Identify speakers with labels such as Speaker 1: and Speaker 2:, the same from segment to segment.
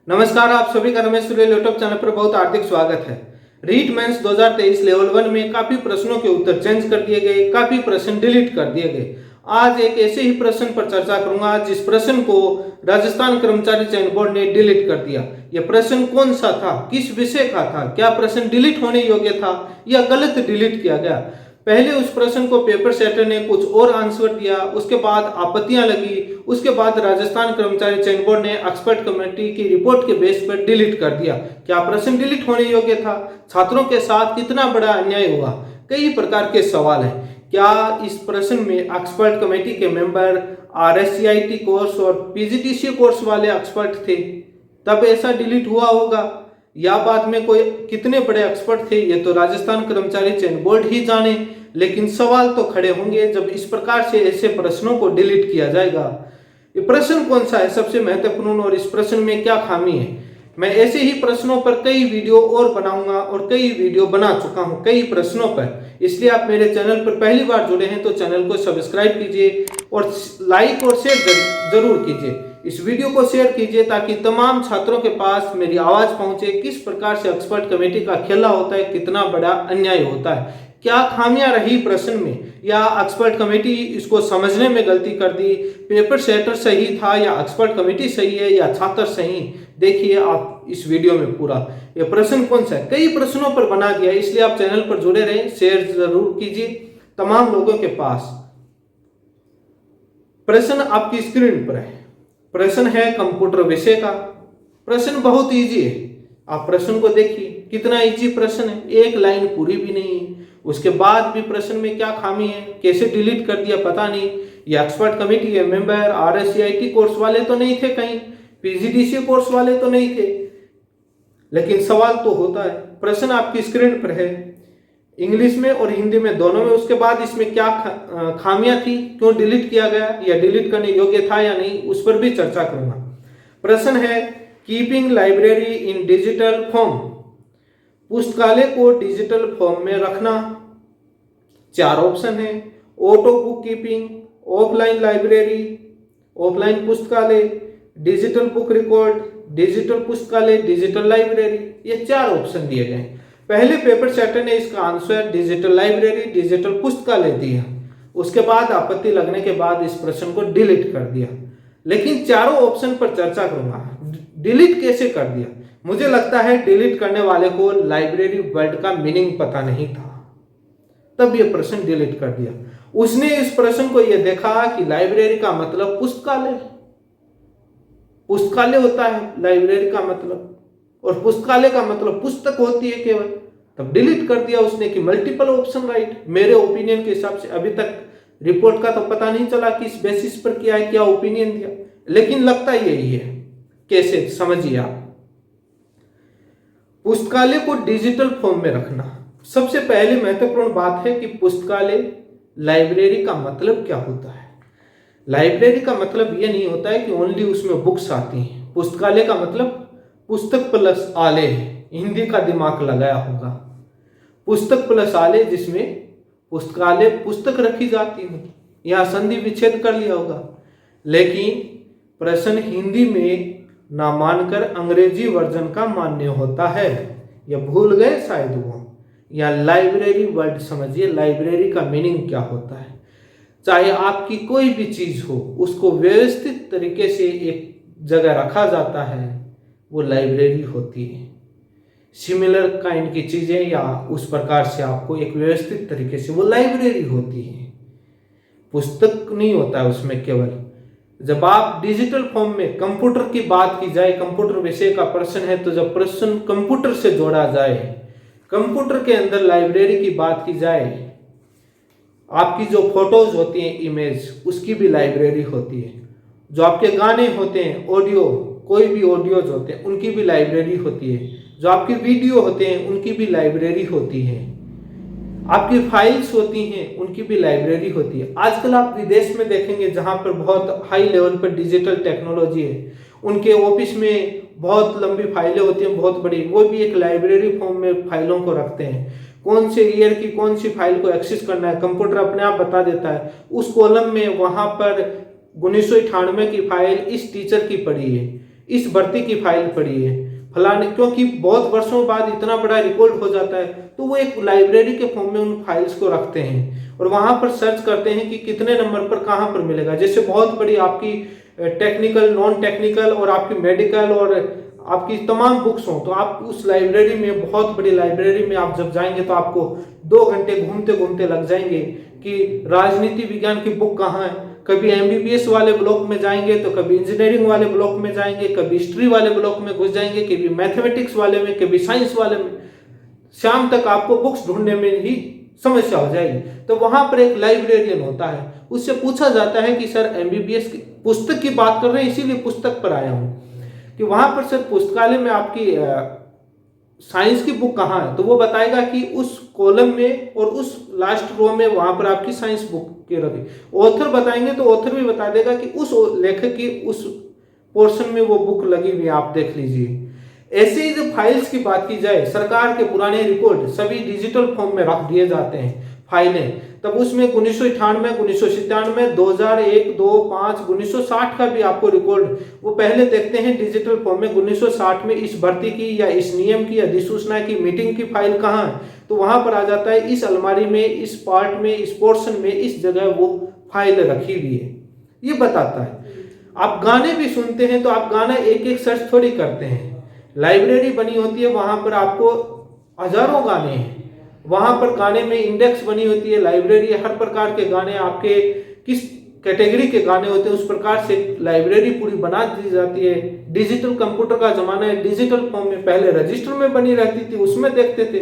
Speaker 1: नमस्कार, आप सभी का रमेश सुरेल यूट्यूब चैनल पर बहुत हार्दिक स्वागत है। रीट मेंस 2023 लेवल 1 में काफी प्रश्नों के उत्तर चेंज कर दिए गए, काफी प्रश्न डिलीट कर दिए गए। आज एक ऐसे ही प्रश्न पर चर्चा करूंगा जिस प्रश्न को राजस्थान कर्मचारी चयन बोर्ड ने डिलीट कर दिया। यह प्रश्न कौन सा था, किस विषय का था, क्या प्रश्न डिलीट होने योग्य था या गलत डिलीट किया गया। पहले उस प्रश्न को पेपर सेटर ने कुछ और आंसर दिया, उसके बाद आपत्तियां लगी, उसके बाद राजस्थान कर्मचारी चयन बोर्ड ने एक्सपर्ट कमेटी की रिपोर्ट के बेस पर डिलीट कर दिया। क्या प्रश्न डिलीट होने योग्य था? छात्रों के साथ कितना बड़ा अन्याय हुआ? कई प्रकार के सवाल हैं। क्या इस प्रश्न में एक्सपर्ट कमेटी के मेंबर RSCIT कोर्स और PGDCA कोर्स वाले एक्सपर्ट थे, तब ऐसा डिलीट हुआ होगा, या बाद में कोई कितने बड़े एक्सपर्ट थे ये तो राजस्थान कर्मचारी चयन बोर्ड ही जाने। लेकिन सवाल तो खड़े होंगे जब इस प्रकार से ऐसे प्रश्नों को डिलीट किया जाएगा। ये प्रश्न कौन सा है सबसे महत्वपूर्ण और इस प्रश्न में क्या खामी है? मैं ऐसे ही प्रश्नों पर कई वीडियो और बनाऊंगा और कई वीडियो बना चुका हूं कई प्रश्नों पर। इसलिए आप मेरे चैनल पर पहली बार जुड़े हैं तो चैनल को सब्सक्राइब कीजिए और लाइक और शेयर जरूर कीजिए। इस वीडियो को शेयर कीजिए ताकि तमाम छात्रों के पास मेरी आवाज पहुंचे। किस प्रकार से एक्सपर्ट कमेटी का खेला होता है, कितना बड़ा अन्याय होता है, क्या खामियां रही प्रश्न में, या एक्सपर्ट कमेटी इसको समझने में गलती कर दी, पेपर सेटर सही था या एक्सपर्ट कमेटी सही है या छात्र सही। देखिए आप इस वीडियो में पूरा ये प्रश्न कौन सा है, कई प्रश्नों पर बना दिया। इसलिए आप चैनल पर जुड़े रहें, शेयर जरूर कीजिए तमाम लोगों के पास। प्रश्न आपकी स्क्रीन पर है। प्रश्न है कंप्यूटर विषय का। प्रश्न बहुत इजी है, आप प्रश्न को देखिए कितना इजी प्रश्न है, एक लाइन पूरी भी नहीं है। उसके बाद भी प्रश्न में क्या खामी है, कैसे डिलीट कर दिया पता नहीं। ये एक्सपर्ट कमेटी के मेंबर RSCIT कोर्स वाले तो नहीं थे, कहीं PGDCA कोर्स वाले तो नहीं थे, लेकिन सवाल तो होता है। प्रश्न आपकी स्क्रीन पर है, इंग्लिश में और हिंदी में दोनों में। उसके बाद इसमें क्या खामियां थी, क्यों डिलीट किया गया, या डिलीट करने योग्य था या नहीं, उस पर भी चर्चा करूंगा। प्रश्न है keeping library in digital form, पुस्तकालय को डिजिटल फॉर्म में रखना। 4 ऑप्शन है, auto book keeping, offline library, offline पुस्तकालय, डिजिटल बुक रिकॉर्ड, डिजिटल पुस्तकालय, डिजिटल लाइब्रेरी। ये 4 ऑप्शन दिए गए। पहले पेपर सेटर ने इसका आंसर डिजिटल लाइब्रेरी, डिजिटल पुस्तकालय दिया। उसके बाद आपत्ति लगने के बाद इस प्रश्न को डिलीट कर दिया। लेकिन चारों ऑप्शन पर चर्चा करूंगा, डिलीट कैसे कर दिया। मुझे लगता है डिलीट करने वाले को लाइब्रेरी वर्ड का मीनिंग पता नहीं था, तब ये प्रश्न डिलीट कर दिया। उसने इस प्रश्न को यह देखा कि लाइब्रेरी का मतलब पुस्तकालय, पुस्तकालय होता है लाइब्रेरी का मतलब, और पुस्तकालय का मतलब पुस्तक होती है केवल, तब डिलीट कर दिया उसने कि मल्टीपल ऑप्शन राइट। मेरे ओपिनियन के हिसाब से अभी तक रिपोर्ट का तो पता नहीं चला किस बेसिस पर किया है, क्या ओपिनियन दिया, लेकिन लगता यही है। कैसे समझिए आप। पुस्तकालय को डिजिटल फॉर्म में रखना, सबसे पहले महत्वपूर्ण बात है कि पुस्तकालय लाइब्रेरी का मतलब क्या होता है। लाइब्रेरी का मतलब यह नहीं होता है कि ओनली उसमें बुक्स आती हैं। पुस्तकालय का मतलब पुस्तक प्लस आलय है, हिंदी का दिमाग लगाया होगा। पुस्तक प्लस आलय जिसमें पुस्तकालय पुस्तक रखी जाती हो, यहां संधि विच्छेद कर लिया होगा। लेकिन प्रश्न हिंदी में ना मानकर अंग्रेजी वर्जन का मान्य होता है, या भूल गए शायद वो, या लाइब्रेरी वर्ड समझिए, लाइब्रेरी का मीनिंग क्या होता है। चाहे आपकी कोई भी चीज हो, उसको व्यवस्थित तरीके से एक जगह रखा जाता है, वो लाइब्रेरी होती है। सिमिलर काइंड की चीजें या उस प्रकार से आपको एक व्यवस्थित तरीके से, वो लाइब्रेरी होती है, पुस्तक नहीं होता है उसमें केवल। जब आप डिजिटल फॉर्म में कंप्यूटर की बात की जाए, कंप्यूटर विषय का प्रश्न है, तो जब प्रश्न कंप्यूटर से जोड़ा जाए, कंप्यूटर के अंदर लाइब्रेरी की बात की जाए, आपकी जो फोटोज होती हैं, इमेज, उसकी भी लाइब्रेरी होती है। जो आपके गाने होते हैं, ऑडियो, कोई भी ऑडियोज होते हैं, उनकी भी लाइब्रेरी होती है। जो आपके वीडियो होते हैं, उनकी भी लाइब्रेरी होती है। आपकी फाइल्स होती हैं, उनकी भी लाइब्रेरी होती है। आजकल आप विदेश में देखेंगे जहां पर बहुत हाई लेवल पर डिजिटल टेक्नोलॉजी है, उनके ऑफिस में बहुत लंबी फाइलें होती हैं, बहुत बड़ी, वो भी एक लाइब्रेरी फॉर्म में फाइलों को रखते हैं। कौन से ईयर की कौन सी फाइल को एक्सेस करना है, कंप्यूटर अपने आप बता देता है। उस कॉलम में वहां पर 1998 की फाइल इस टीचर की पड़ी है, इस भर्ती की फाइल पड़ी है फलाने, क्योंकि बहुत वर्षों बाद इतना बड़ा रिकॉर्ड हो जाता है तो वो एक लाइब्रेरी के फॉर्म में उन फाइल्स को रखते हैं और वहां पर सर्च करते हैं कि कितने नंबर पर कहां पर मिलेगा। जैसे बहुत बड़ी आपकी टेक्निकल, नॉन टेक्निकल और आपकी मेडिकल और आपकी तमाम बुक्स हो, तो आप उस लाइब्रेरी में, बहुत बड़ी लाइब्रेरी में आप जब जाएंगे तो आपको 2 घंटे घूमते घूमते लग जाएंगे कि राजनीति विज्ञान की बुक कहाँ है। कभी एमबीबीएस वाले ब्लॉक में जाएंगे तो कभी इंजीनियरिंग वाले ब्लॉक में जाएंगे, कभी हिस्ट्री वाले ब्लॉक में घुस जाएंगे, कभी मैथमेटिक्स वाले में, कभी साइंस वाले में। शाम तक आपको बुक्स ढूंढने में ही समस्या हो जाएगी। तो वहां पर एक लाइब्रेरियन होता है, उससे पूछा जाता है कि सर एमबीबीएस की पुस्तक की बात कर रहे हैं, इसीलिए पुस्तक पर आया हूं, कि वहां पर सर पुस्तकालय में आपकी साइंस की बुक कहाँ है। तो वो बताएगा कि उस कॉलम में और उस लास्ट रो में वहां पर आपकी साइंस बुक के रखी। ऑथर बताएंगे तो ऑथर भी बता देगा कि उस लेखक की उस पोर्शन में वो बुक लगी हुई है, आप देख लीजिए। ऐसे ही जब फाइल्स की बात की जाए, सरकार के पुराने रिकॉर्ड सभी डिजिटल फॉर्म में रख दिए जाते हैं फाइलें। तब उसमें 1998, 1997, 2001, 2, 5, 1960 का भी आपको रिकॉर्ड वो पहले देखते हैं डिजिटल फॉर्म में। 1960 में इस भर्ती की या इस नियम की अधिसूचना की मीटिंग की फाइल कहाँ है, तो वहां पर आ जाता है इस अलमारी में, इस पार्ट में, इस पोर्शन में, इस जगह वो फाइल रखी हुई है, ये बताता है। आप गाने भी सुनते हैं तो आप गाना एक एक सर्च थोड़ी करते हैं, लाइब्रेरी बनी होती है, वहां पर आपको हजारों गाने हैं, वहां पर गाने में इंडेक्स बनी होती है, लाइब्रेरी हर प्रकार के गाने, आपके किस कैटेगरी के गाने होते हैं उस प्रकार से लाइब्रेरी पूरी बना दी जाती है। डिजिटल कंप्यूटर का जमाना है, डिजिटल फॉर्म में पहले रजिस्टर में बनी रहती थी, उसमें देखते थे,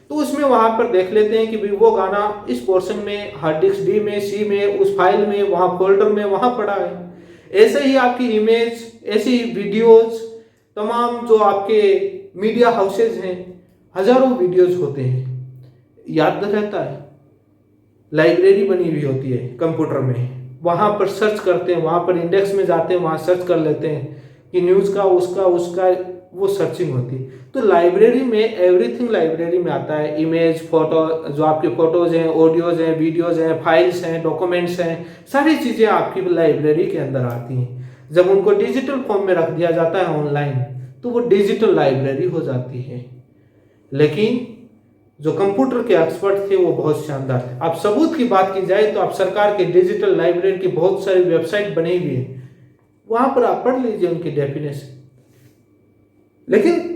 Speaker 1: तो उसमें वहां पर देख लेते हैं कि भाई वो गाना इस पोर्शन में, हार्ड डिस्क डी में, सी में, उस फाइल में, वहां फोल्डर में वहां पड़ा है। ऐसे ही आपकी इमेज, ऐसी वीडियोज, तमाम जो आपके मीडिया हाउसेज हैं, हजारों वीडियोज होते हैं, याद रहता है। लाइब्रेरी बनी हुई होती है कंप्यूटर में, वहां पर सर्च करते हैं, वहां पर इंडेक्स में जाते हैं, वहां सर्च कर लेते हैं कि न्यूज का, उसका वो सर्चिंग होती है। तो लाइब्रेरी में एवरीथिंग लाइब्रेरी में आता है, इमेज, फोटो, जो आपके फोटोज हैं, ऑडियोज हैं, वीडियोज हैं, फाइल्स हैं, डॉक्यूमेंट्स हैं, सारी चीजें आपकी लाइब्रेरी के अंदर आती हैं। जब उनको डिजिटल फॉर्म में रख दिया जाता है ऑनलाइन, तो वो डिजिटल लाइब्रेरी हो जाती है। लेकिन जो कंप्यूटर के एक्सपर्ट थे वो बहुत शानदार थे। अब सबूत की बात की जाए तो आप सरकार के डिजिटल लाइब्रेरी की बहुत सारी वेबसाइट बनी हुई है, वहां पर आप पढ़ लीजिए उनकी डेफिनेशन। लेकिन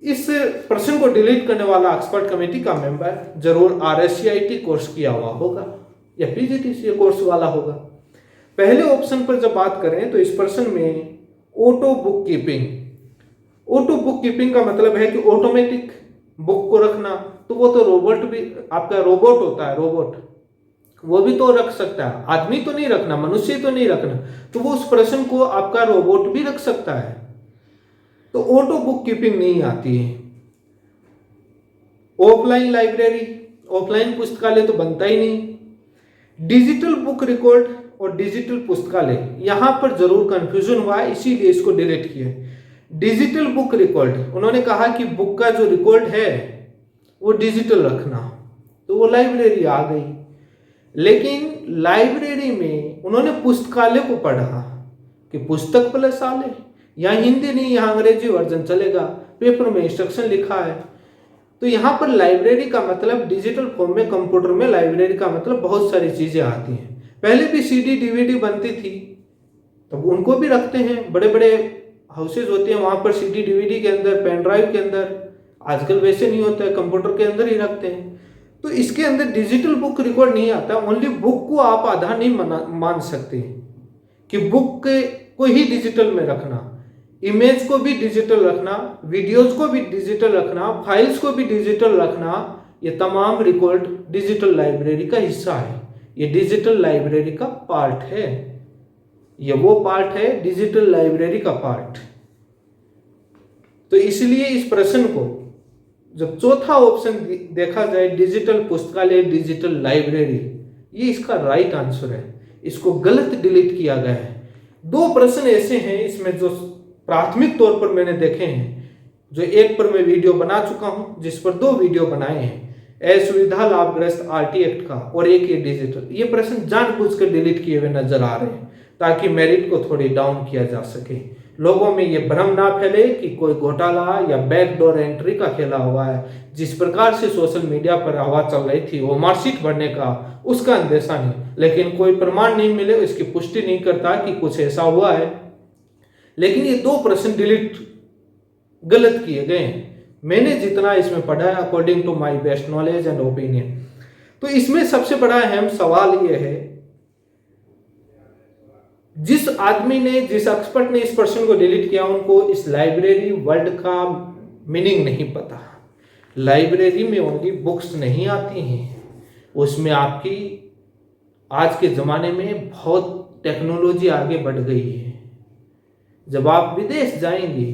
Speaker 1: इस प्रश्न को डिलीट करने वाला एक्सपर्ट कमेटी का मेंबर जरूर RSCIT कोर्स किया हुआ होगा या PGDCA कोर्स वाला होगा। पहले ऑप्शन पर जब बात करें तो इस प्रश्न में auto book keeping, auto book keeping का मतलब है कि ऑटोमेटिक बुक को रखना, तो वो तो रोबोट भी, आपका रोबोट होता है, रोबोट वो भी तो रख सकता है, आदमी तो नहीं रखना, मनुष्य तो नहीं रखना, तो वो उस प्रश्न को आपका रोबोट भी रख सकता है। तो ऑटो बुक कीपिंग नहीं आती है। ऑफलाइन लाइब्रेरी, ऑफलाइन पुस्तकालय तो बनता ही नहीं। डिजिटल बुक रिकॉर्ड और डिजिटल पुस्तकालय, यहां पर जरूर कंफ्यूजन हुआ है, इसीलिए इसको डिलीट किया। डिजिटल बुक रिकॉर्ड, उन्होंने कहा कि बुक का जो रिकॉर्ड है वो डिजिटल रखना, तो वो लाइब्रेरी आ गई। लेकिन लाइब्रेरी में उन्होंने पुस्तकालय को पढ़ा कि पुस्तक प्लस आलय, यहाँ हिंदी नहीं, यहाँ अंग्रेजी वर्जन चलेगा, पेपर में इंस्ट्रक्शन लिखा है। तो यहाँ पर लाइब्रेरी का मतलब डिजिटल फॉर्म में, कंप्यूटर में लाइब्रेरी का मतलब बहुत सारी चीजें आती हैं। पहले भी CD DVD बनती थी, तब उनको भी रखते हैं, बड़े बड़े हाउसेज होते हैं, वहां पर CD DVD के अंदर, पेन ड्राइव के अंदर, आजकल वैसे नहीं होता है, कंप्यूटर के अंदर ही रखते हैं। तो इसके अंदर डिजिटल बुक रिकॉर्ड नहीं आता। ओनली बुक को आप आधा नहीं मान सकते कि बुक को ही डिजिटल में रखना, इमेज को भी डिजिटल रखना, वीडियोज को भी डिजिटल रखना, फाइल्स को भी डिजिटल रखना, ये तमाम रिकॉर्ड डिजिटल लाइब्रेरी का हिस्सा है। ये डिजिटल लाइब्रेरी का पार्ट है, ये वो पार्ट है डिजिटल लाइब्रेरी का पार्ट। तो इसलिए इस प्रश्न को जब चौथा ऑप्शन देखा जाए, डिजिटल पुस्तकालय, डिजिटल लाइब्रेरी, ये इसका राइट आंसर है, इसको गलत डिलीट किया गया है। 2 प्रश्न ऐसे हैं इसमें जो प्राथमिक तौर पर मैंने देखे हैं, जो एक पर मैं वीडियो बना चुका हूं, जिस पर 2 वीडियो बनाए हैं, असुविधा लाभग्रस्त RT एक्ट का, और एक ये डिजिटल। ये प्रश्न जानबूझकर डिलीट किए हुए नजर आ रहे हैं ताकि मेरिट को थोड़ी डाउन किया जा सके। लोगों में ये भ्रम ना फैले कि कोई घोटाला या बैकडोर एंट्री का खेला हुआ है। जिस प्रकार से सोशल मीडिया पर हवा चल रही थी वो मार्कशीट भरने का, उसका अंदेशा नहीं, लेकिन कोई प्रमाण नहीं मिले इसकी पुष्टि नहीं करता कि कुछ ऐसा हुआ है। लेकिन ये 2 प्रश्न डिलीट गलत किए गए हैं। मैंने जितना इसमें पढ़ा है according to my best knowledge and opinion, तो इसमें सबसे बड़ा अहम सवाल ये है, जिस आदमी ने, जिस एक्सपर्ट ने इस प्रश्न को डिलीट किया उनको इस लाइब्रेरी वर्ल्ड का मीनिंग नहीं पता। लाइब्रेरी में ओनली बुक्स नहीं आती हैं, उसमें आपकी आज के ज़माने में बहुत टेक्नोलॉजी आगे बढ़ गई है। जब आप विदेश जाएंगे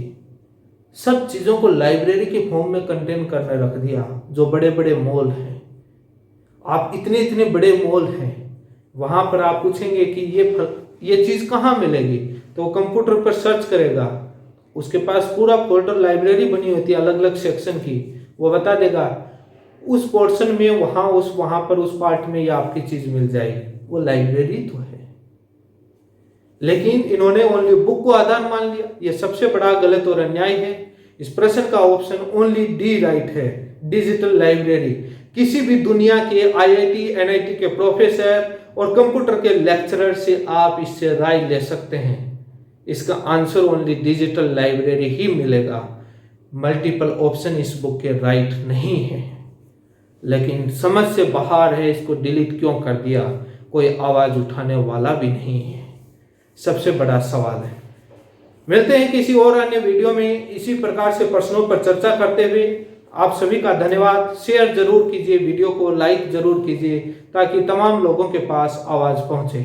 Speaker 1: सब चीज़ों को लाइब्रेरी के फॉर्म में कंटेन करने रख दिया। जो बड़े बड़े मॉल हैं, आप इतने इतने बड़े मॉल हैं, वहाँ पर आप पूछेंगे कि ये चीज़ कहाँ मिलेगी, तो वो कंप्यूटर पर सर्च करेगा, उसके पास पूरा फोल्डर लाइब्रेरी बनी होती है अलग अलग सेक्शन की, वो बता देगा उस पोर्शन में वहाँ पर उस पार्ट में ये आपकी चीज़ मिल जाएगी। वो लाइब्रेरी तो है, लेकिन इन्होंने ओनली बुक को आधार मान लिया। ये सबसे बड़ा गलत और अन्याय है। इस प्रश्न का ऑप्शन ओनली डी राइट है, डिजिटल लाइब्रेरी। किसी भी दुनिया के आईआईटी एनआईटी के प्रोफेसर और कंप्यूटर के लेक्चरर से आप इससे राय ले सकते हैं। इसका आंसर ओनली डिजिटल लाइब्रेरी ही मिलेगा। मल्टीपल ऑप्शन इस बुक के राइट नहीं है, लेकिन समझ से बाहर है, इसको डिलीट क्यों कर दिया, कोई आवाज उठाने वाला भी नहीं है। सबसे बड़ा सवाल है। मिलते हैं किसी और अन्य वीडियो में इसी प्रकार से प्रश्नों पर चर्चा करते हुए। आप सभी का धन्यवाद। शेयर जरूर कीजिए, वीडियो को लाइक जरूर कीजिए ताकि तमाम लोगों के पास आवाज पहुंचे।